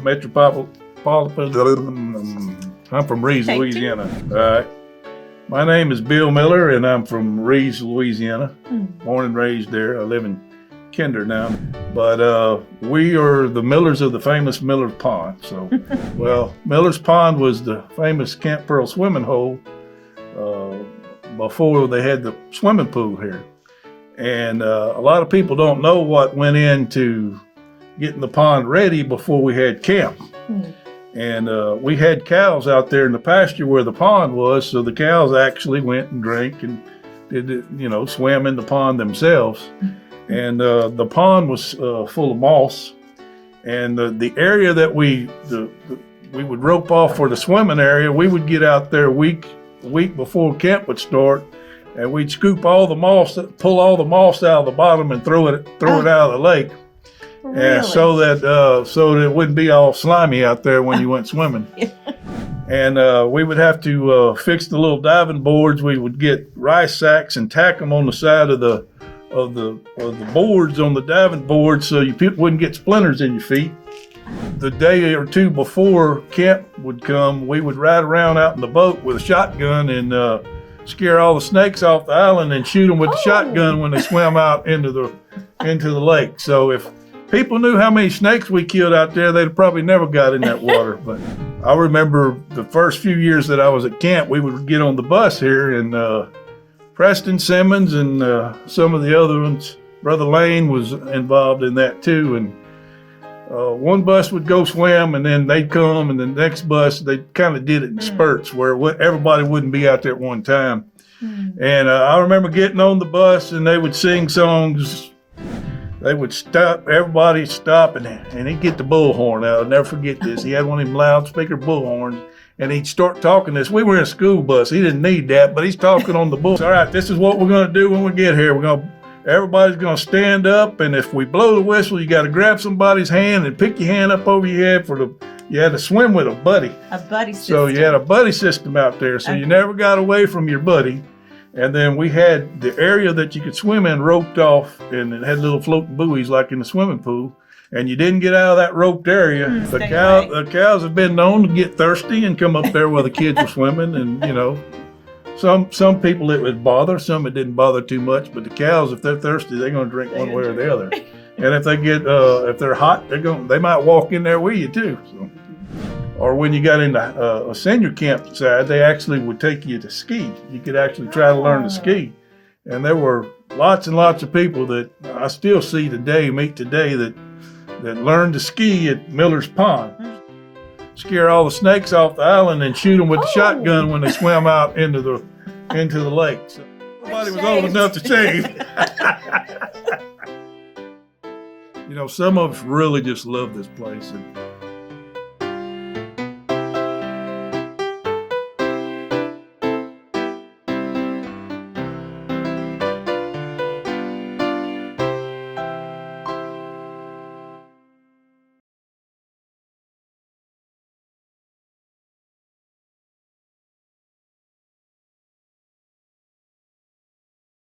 metropolitan. I'm from Reeves, Take Louisiana. All right. My name is Bill Miller, and I'm from Reeves, Louisiana. Born and raised there. I live in Kinder now. But we are the Millers of the famous Miller's Pond. So, well, Miller's Pond was the famous Camp Pearl swimming hole before they had the swimming pool here. And a lot of people don't know what went into getting the pond ready before we had camp. And we had cows out there in the pasture where the pond was, so the cows actually went and drank and did, swam in the pond themselves. And the pond was full of moss. And the area that we would rope off for the swimming area, we would get out there a week before camp would start, and we'd scoop all the moss, pull all the moss out of the bottom, and throw it out of the lake. Really? So that it wouldn't be all slimy out there when you went swimming. And we would have to fix the little diving boards. We would get rice sacks and tack them on the side of the boards on the diving board so you wouldn't get splinters in your feet. The day or two before camp would come, we would ride around out in the boat with a shotgun and scare all the snakes off the island and shoot them with the shotgun when they swam out into the lake. So if people knew how many snakes we killed out there, they'd probably never got in that water. But I remember the first few years that I was at camp, we would get on the bus here, and Preston Simmons and some of the other ones, Brother Lane was involved in that too. And one bus would go swim, and then they'd come, and the next bus, they kind of did it in spurts where everybody wouldn't be out there at one time. And I remember getting on the bus, and they would sing songs. They would stop, everybody stop, and he'd get the bullhorn out. I'll never forget this. He had one of them loudspeaker bullhorns, and he'd start talking this. We were in a school bus. He didn't need that, but he's talking on the bull. All right, this is what we're going to do when we get here. Everybody's going to stand up, and if we blow the whistle, you got to grab somebody's hand and pick your hand up over your head you had to swim with a buddy. A buddy system. So you had a buddy system out there, so you never got away from your buddy. And then we had the area that you could swim in roped off, and it had little floating buoys like in the swimming pool. And you didn't get out of that roped area. The cows have been known to get thirsty and come up there while the kids were swimming. And some people it would bother, some it didn't bother too much. But the cows, if they're thirsty, they're going to drink one way or the other. And if they get if they're hot, they might walk in there with you too. So. Or when you got into a senior campsite, they actually would take you to ski. You could actually try to learn to ski. And there were lots and lots of people that I still see meet today that learned to ski at Miller's Pond. Scare all the snakes off the island and shoot them with the shotgun when they swam out into the lake. So nobody was old enough to shave. Some of us really just love this place. And